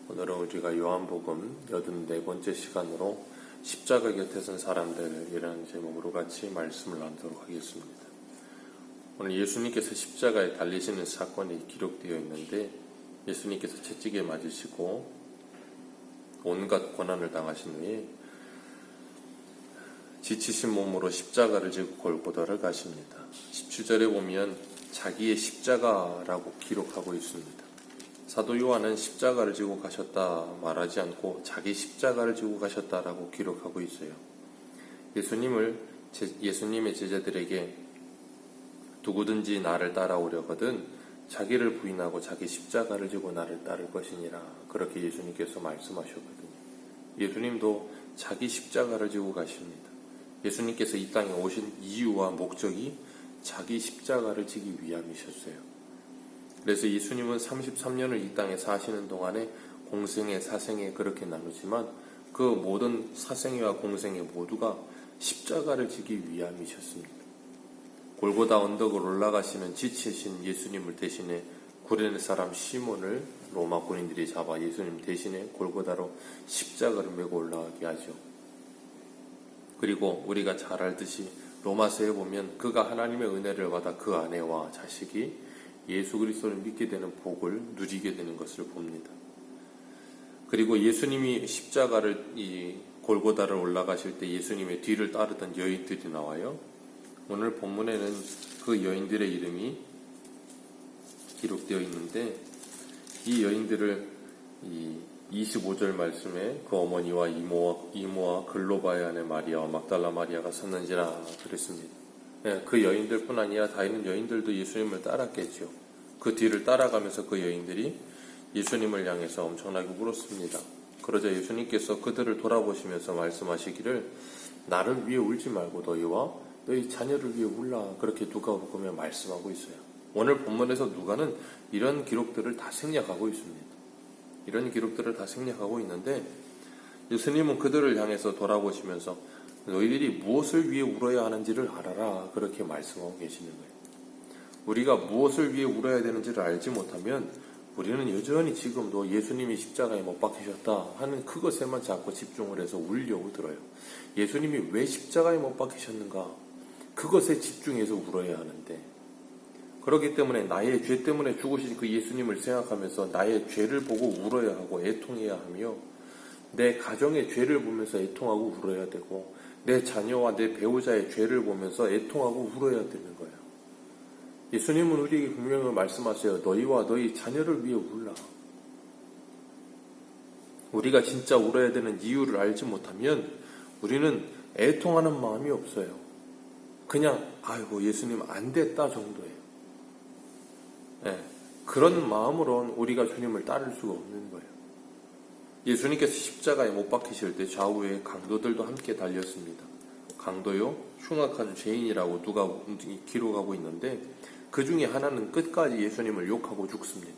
오늘은 우리가 요한복음 84번째 시간으로 십자가 곁에 선 사람들이라는 제목으로 같이 말씀을 나누도록 하겠습니다. 오늘 예수님께서 십자가에 달리시는 사건이 기록되어 있는데, 예수님께서 채찍에 맞으시고 온갖 고난을 당하신 후에 지치신 몸으로 십자가를 지고 골고다를 가십니다. 17절에 보면 자기의 십자가라고 기록하고 있습니다. 사도 요한은 십자가를 지고 가셨다 말하지 않고 자기 십자가를 지고 가셨다라고 기록하고 있어요. 예수님의 제자들에게 누구든지 나를 따라오려거든 자기를 부인하고 자기 십자가를 지고 나를 따를 것이니라, 그렇게 예수님께서 말씀하셨거든요. 예수님도 자기 십자가를 지고 가십니다. 예수님께서 이 땅에 오신 이유와 목적이 자기 십자가를 지기 위함이셨어요. 그래서 예수님은 33년을 이 땅에 사시는 동안에 공생애, 사생애 그렇게 나누지만 그 모든 사생애와 공생애 모두가 십자가를 지기 위함이셨습니다. 골고다 언덕을 올라가시는 지치신 예수님을 대신해 구레네 사람 시몬을 로마 군인들이 잡아 예수님 대신에 골고다로 십자가를 메고 올라가게 하죠. 그리고 우리가 잘 알듯이 로마서에 보면 그가 하나님의 은혜를 받아 그 아내와 자식이 예수 그리스도를 믿게 되는 복을 누리게 되는 것을 봅니다. 그리고 예수님이 십자가를 이 골고다를 올라가실 때 예수님의 뒤를 따르던 여인들이 나와요. 오늘 본문에는 그 여인들의 이름이 기록되어 있는데, 이 여인들을 이 25절 말씀에 그 어머니와 이모와 글로바의 아내 마리아와 막달라 마리아가 섰는지라 그랬습니다. 그 여인들뿐 아니라 다른 여인들도 예수님을 따랐겠죠. 그 뒤를 따라가면서 그 여인들이 예수님을 향해서 엄청나게 울었습니다. 그러자 예수님께서 그들을 돌아보시면서 말씀하시기를 나를 위해 울지 말고 너희와 너희 자녀를 위해 울라, 그렇게 누가복음에 말씀하고 있어요. 오늘 본문에서 누가는 이런 기록들을 다 생략하고 있습니다. 이런 기록들을 다 생략하고 있는데, 예수님은 그들을 향해서 돌아보시면서 너희들이 무엇을 위해 울어야 하는지를 알아라, 그렇게 말씀하고 계시는 거예요. 우리가 무엇을 위해 울어야 되는지를 알지 못하면 우리는 여전히 지금도 예수님이 십자가에 못 박히셨다 하는 그것에만 자꾸 집중을 해서 울려고 들어요. 예수님이 왜 십자가에 못 박히셨는가, 그것에 집중해서 울어야 하는데, 그렇기 때문에 나의 죄 때문에 죽으신 그 예수님을 생각하면서 나의 죄를 보고 울어야 하고 애통해야 하며, 내 가정의 죄를 보면서 애통하고 울어야 되고, 내 자녀와 내 배우자의 죄를 보면서 애통하고 울어야 되는 거예요. 예수님은 우리에게 분명히 말씀하세요. 너희와 너희 자녀를 위해 울라. 우리가 진짜 울어야 되는 이유를 알지 못하면 우리는 애통하는 마음이 없어요. 그냥 아이고 예수님 안 됐다 정도예요. 그런 마음으로는 우리가 주님을 따를 수가 없는 거예요. 예수님께서 십자가에 못 박히실 때 좌우에 강도들도 함께 달렸습니다. 강도요, 흉악한 죄인이라고 누가 기록하고 있는데, 그 중에 하나는 끝까지 예수님을 욕하고 죽습니다.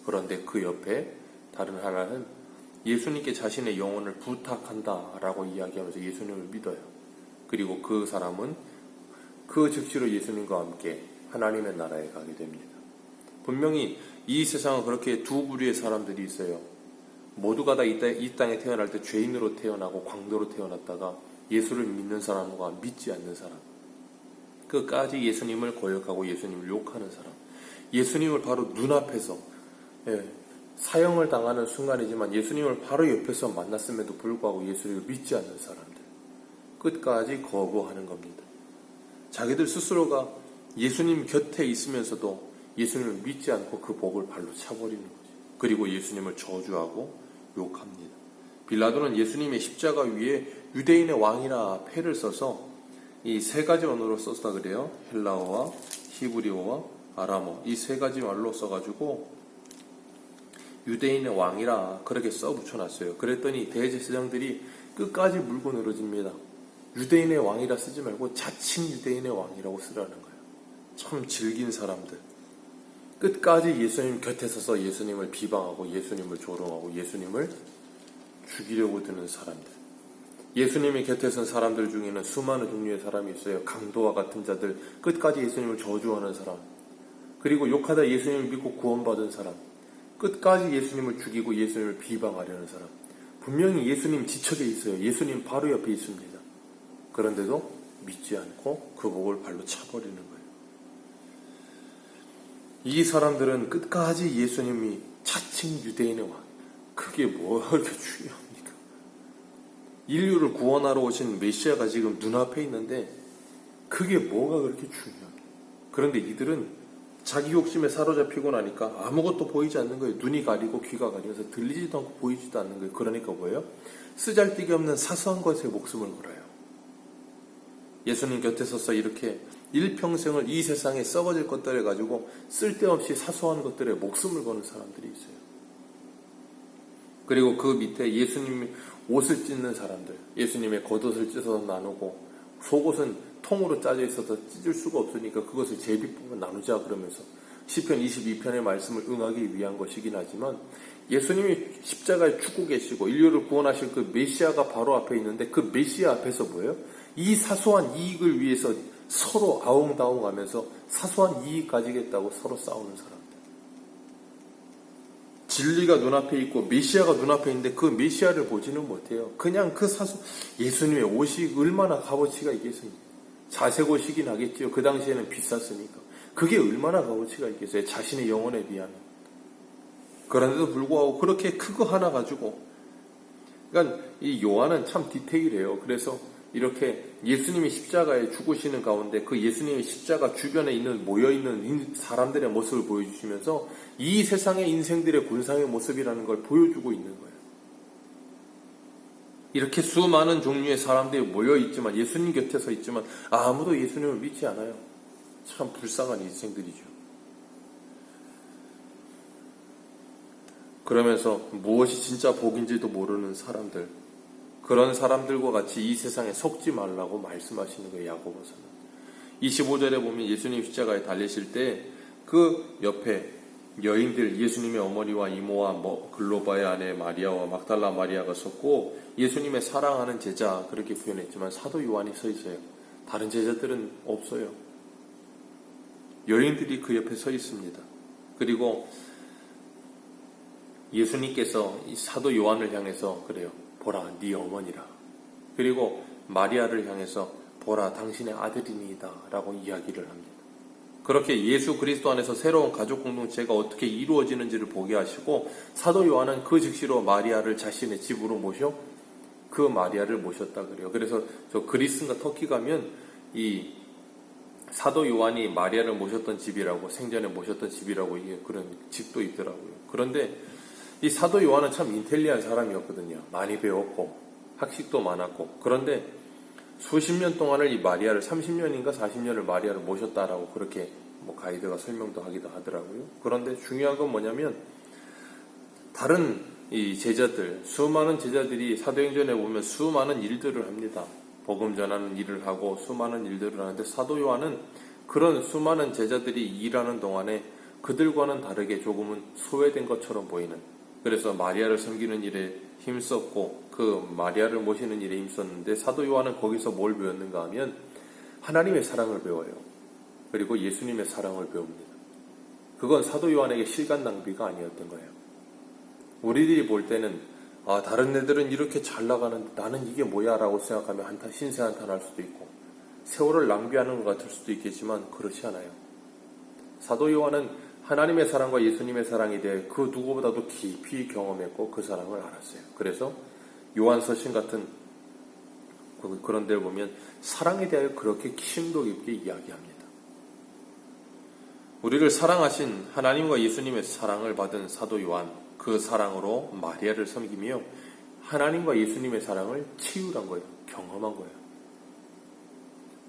그런데 그 옆에 다른 하나는 예수님께 자신의 영혼을 부탁한다라고 이야기하면서 예수님을 믿어요. 그리고 그 사람은 그 즉시로 예수님과 함께 하나님의 나라에 가게 됩니다. 분명히 이 세상은 그렇게 두 부류의 사람들이 있어요. 모두가 다 이 땅에 태어날 때 죄인으로 태어나고 광도로 태어났다가 예수를 믿는 사람과 믿지 않는 사람, 끝까지 예수님을 거역하고 예수님을 욕하는 사람, 예수님을 바로 눈앞에서 사형을 당하는 순간이지만 예수님을 바로 옆에서 만났음에도 불구하고 예수님을 믿지 않는 사람들, 끝까지 거부하는 겁니다. 자기들 스스로가 예수님 곁에 있으면서도 예수님을 믿지 않고 그 복을 발로 차버리는 거죠. 그리고 예수님을 저주하고 욕합니다. 빌라도는 예수님의 십자가 위에 유대인의 왕이라 패를 써서 이 세 가지 언어로 썼다 그래요. 헬라어와 히브리어와 아람어, 이 세 가지 말로 써가지고 유대인의 왕이라 그렇게 써 붙여놨어요. 그랬더니 대제사장들이 끝까지 물고 늘어집니다. 유대인의 왕이라 쓰지 말고 자칭 유대인의 왕이라고 쓰라는 거예요. 참 질긴 사람들. 끝까지 예수님 곁에 서서 예수님을 비방하고 예수님을 조롱하고 예수님을 죽이려고 드는 사람들. 예수님의 곁에 선 사람들 중에는 수많은 종류의 사람이 있어요. 강도와 같은 자들, 끝까지 예수님을 저주하는 사람, 그리고 욕하다 예수님을 믿고 구원받은 사람, 끝까지 예수님을 죽이고 예수님을 비방하려는 사람. 분명히 예수님 지척에 있어요. 예수님 바로 옆에 있습니다. 그런데도 믿지 않고 그 복을 발로 차버리는 거예요. 이 사람들은 끝까지 예수님이 자칭 유대인의 왕, 그게 뭐가 그렇게 중요합니까? 인류를 구원하러 오신 메시아가 지금 눈앞에 있는데 그게 뭐가 그렇게 중요합니까? 그런데 이들은 자기 욕심에 사로잡히고 나니까 아무것도 보이지 않는 거예요. 눈이 가리고 귀가 가려서 들리지도 않고 보이지도 않는 거예요. 그러니까 뭐예요? 쓰잘데기 없는 사소한 것에 목숨을 걸어요. 예수님 곁에 서서 이렇게 일평생을 이 세상에 썩어질 것들을 가지고 쓸데없이 사소한 것들에 목숨을 거는 사람들이 있어요. 그리고 그 밑에 예수님 옷을 찢는 사람들, 예수님의 겉옷을 찢어서 나누고 속옷은 통으로 짜져 있어서 찢을 수가 없으니까 그것을 제비뽑아 나누자 그러면서 시편 22편의 말씀을 응하기 위한 것이긴 하지만 예수님이 십자가에 죽고 계시고 인류를 구원하실 그 메시아가 바로 앞에 있는데 그 메시아 앞에서 뭐예요? 이 사소한 이익을 위해서 서로 아웅다웅하면서 사소한 이익 가지겠다고 서로 싸우는 사람들. 진리가 눈앞에 있고 메시아가 눈앞에 있는데 그 메시아를 보지는 못해요. 그냥 그 예수님의 옷이 얼마나 값어치가 있겠습니까? 자색 옷이긴 하겠지요. 그 당시에는 비쌌으니까. 그게 얼마나 값어치가 있겠어요. 자신의 영혼에 비하면. 그런데도 불구하고 그렇게 그거 하나 가지고, 그러니까 이 요한은 참 디테일해요. 그래서 이렇게 예수님이 십자가에 죽으시는 가운데 그 예수님의 십자가 주변에 있는 모여있는 사람들의 모습을 보여주시면서 이 세상의 인생들의 군상의 모습이라는 걸 보여주고 있는 거예요. 이렇게 수많은 종류의 사람들이 모여있지만 예수님 곁에 서 있지만 아무도 예수님을 믿지 않아요. 참 불쌍한 인생들이죠. 그러면서 무엇이 진짜 복인지도 모르는 사람들, 그런 사람들과 같이 이 세상에 속지 말라고 말씀하시는 거예요. 야고보서는 25절에 보면 예수님 십자가에 달리실 때 그 옆에 여인들, 예수님의 어머니와 이모와 글로바의 아내 마리아와 막달라 마리아가 섰고 예수님의 사랑하는 제자, 그렇게 표현했지만 사도 요한이 서 있어요. 다른 제자들은 없어요. 여인들이 그 옆에 서 있습니다. 그리고 예수님께서 이 사도 요한을 향해서 그래요. 보라, 네 어머니라. 그리고 마리아를 향해서 보라, 당신의 아들이니이다 라고 이야기를 합니다. 그렇게 예수 그리스도 안에서 새로운 가족 공동체가 어떻게 이루어지는지를 보게 하시고 사도 요한은 그 즉시로 마리아를 자신의 집으로 모셔 그 마리아를 모셨다 그래요. 그래서 저 그리스인가 터키 가면 이 사도 요한이 마리아를 모셨던 집이라고, 생전에 모셨던 집이라고 이게 그런 집도 있더라고요. 그런데 이 사도 요한은 참 인텔리한 사람이었거든요. 많이 배웠고 학식도 많았고. 그런데 수십 년 동안을 이 마리아를 30년인가 40년을 마리아를 모셨다라고 그렇게 가이드가 설명도 하기도 하더라고요. 그런데 중요한 건 뭐냐면 다른 이 제자들, 수많은 제자들이 사도행전에 보면 수많은 일들을 합니다. 복음 전하는 일을 하고 수많은 일들을 하는데 사도 요한은 그런 수많은 제자들이 일하는 동안에 그들과는 다르게 조금은 소외된 것처럼 보이는, 그래서 마리아를 섬기는 일에 힘썼고 그 마리아를 모시는 일에 힘썼는데 사도 요한은 거기서 뭘 배웠는가 하면 하나님의 사랑을 배워요. 그리고 예수님의 사랑을 배웁니다. 그건 사도 요한에게 시간 낭비가 아니었던 거예요. 우리들이 볼 때는 다른 애들은 이렇게 잘 나가는데 나는 이게 뭐야 라고 생각하면 신세한탄할 수도 있고 세월을 낭비하는 것 같을 수도 있겠지만 그렇지 않아요. 사도 요한은 하나님의 사랑과 예수님의 사랑에 대해 그 누구보다도 깊이 경험했고 그 사랑을 알았어요. 그래서 요한서신 같은 그런 데를 보면 사랑에 대하여 그렇게 심도 깊게 이야기합니다. 우리를 사랑하신 하나님과 예수님의 사랑을 받은 사도 요한, 그 사랑으로 마리아를 섬기며 하나님과 예수님의 사랑을 치유한 거예요. 경험한 거예요.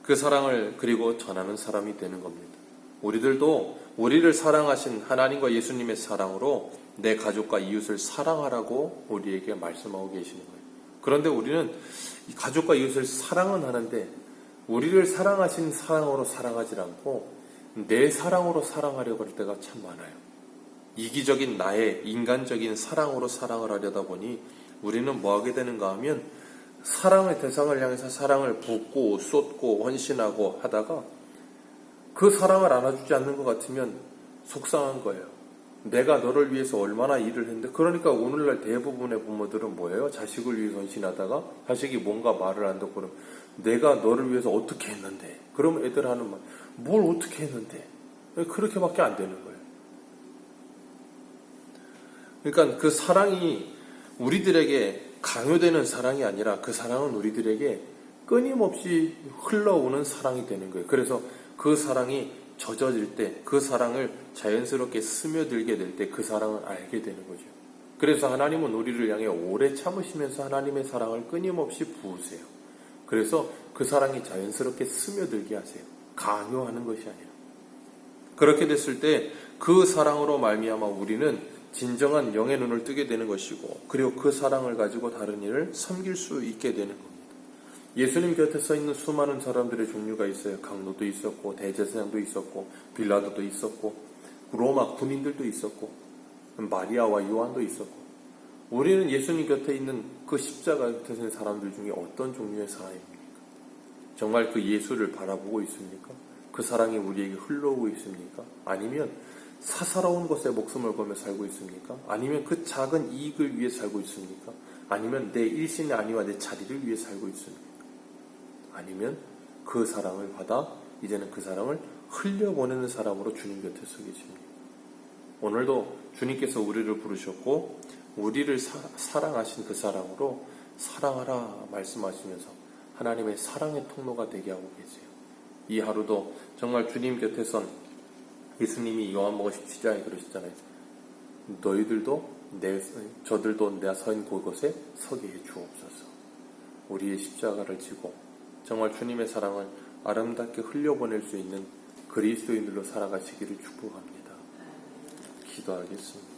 그 사랑을 그리고 전하는 사람이 되는 겁니다. 우리들도 우리를 사랑하신 하나님과 예수님의 사랑으로 내 가족과 이웃을 사랑하라고 우리에게 말씀하고 계시는 거예요. 그런데 우리는 가족과 이웃을 사랑은 하는데 우리를 사랑하신 사랑으로 사랑하지 않고 내 사랑으로 사랑하려고 할 때가 참 많아요. 이기적인 나의 인간적인 사랑으로 사랑을 하려다 보니 우리는 뭐 하게 되는가 하면 사랑의 대상을 향해서 사랑을 붓고 쏟고 헌신하고 하다가 그 사랑을 안아주지 않는 것 같으면 속상한 거예요. 내가 너를 위해서 얼마나 일을 했는데, 그러니까 오늘날 대부분의 부모들은 뭐예요? 자식을 위해서 헌신하다가 자식이 뭔가 말을 안 듣고 그러면 내가 너를 위해서 어떻게 했는데? 그러면 애들 하는 말, 뭘 어떻게 했는데? 그렇게밖에 안 되는 거예요. 그러니까 그 사랑이 우리들에게 강요되는 사랑이 아니라 그 사랑은 우리들에게 끊임없이 흘러오는 사랑이 되는 거예요. 그래서 그 사랑이 젖어질 때, 그 사랑을 자연스럽게 스며들게 될 때 그 사랑을 알게 되는 거죠. 그래서 하나님은 우리를 향해 오래 참으시면서 하나님의 사랑을 끊임없이 부으세요. 그래서 그 사랑이 자연스럽게 스며들게 하세요. 강요하는 것이 아니라. 그렇게 됐을 때 그 사랑으로 말미암아 우리는 진정한 영의 눈을 뜨게 되는 것이고, 그리고 그 사랑을 가지고 다른 일을 섬길 수 있게 되는 겁니다. 예수님 곁에 서 있는 수많은 사람들의 종류가 있어요. 강도도 있었고, 대제사장도 있었고, 빌라도도 있었고, 로마 군인들도 있었고, 마리아와 요한도 있었고, 우리는 예수님 곁에 있는 그 십자가 곁에 있는 사람들 중에 어떤 종류의 사람입니까? 정말 그 예수를 바라보고 있습니까? 그 사랑이 우리에게 흘러오고 있습니까? 아니면 사사로운 것에 목숨을 걸며 살고 있습니까? 아니면 그 작은 이익을 위해 살고 있습니까? 아니면 내 일신의 안위와 내 자리를 위해 살고 있습니까? 아니면 그 사랑을 받아 이제는 그 사랑을 흘려보내는 사람으로 주님 곁에 서 계십니다. 오늘도 주님께서 우리를 부르셨고 우리를 사랑하신 그 사랑으로 사랑하라 말씀하시면서 하나님의 사랑의 통로가 되게 하고 계세요. 이 하루도 정말 주님 곁에 선 예수님이 요한복음 17장에 그러시잖아요. 저들도 내가 서 있는 그곳에 서게 해 주옵소서. 우리의 십자가를 지고 정말 주님의 사랑을 아름답게 흘려보낼 수 있는 그리스도인들로 살아가시기를 축복합니다. 기도하겠습니다.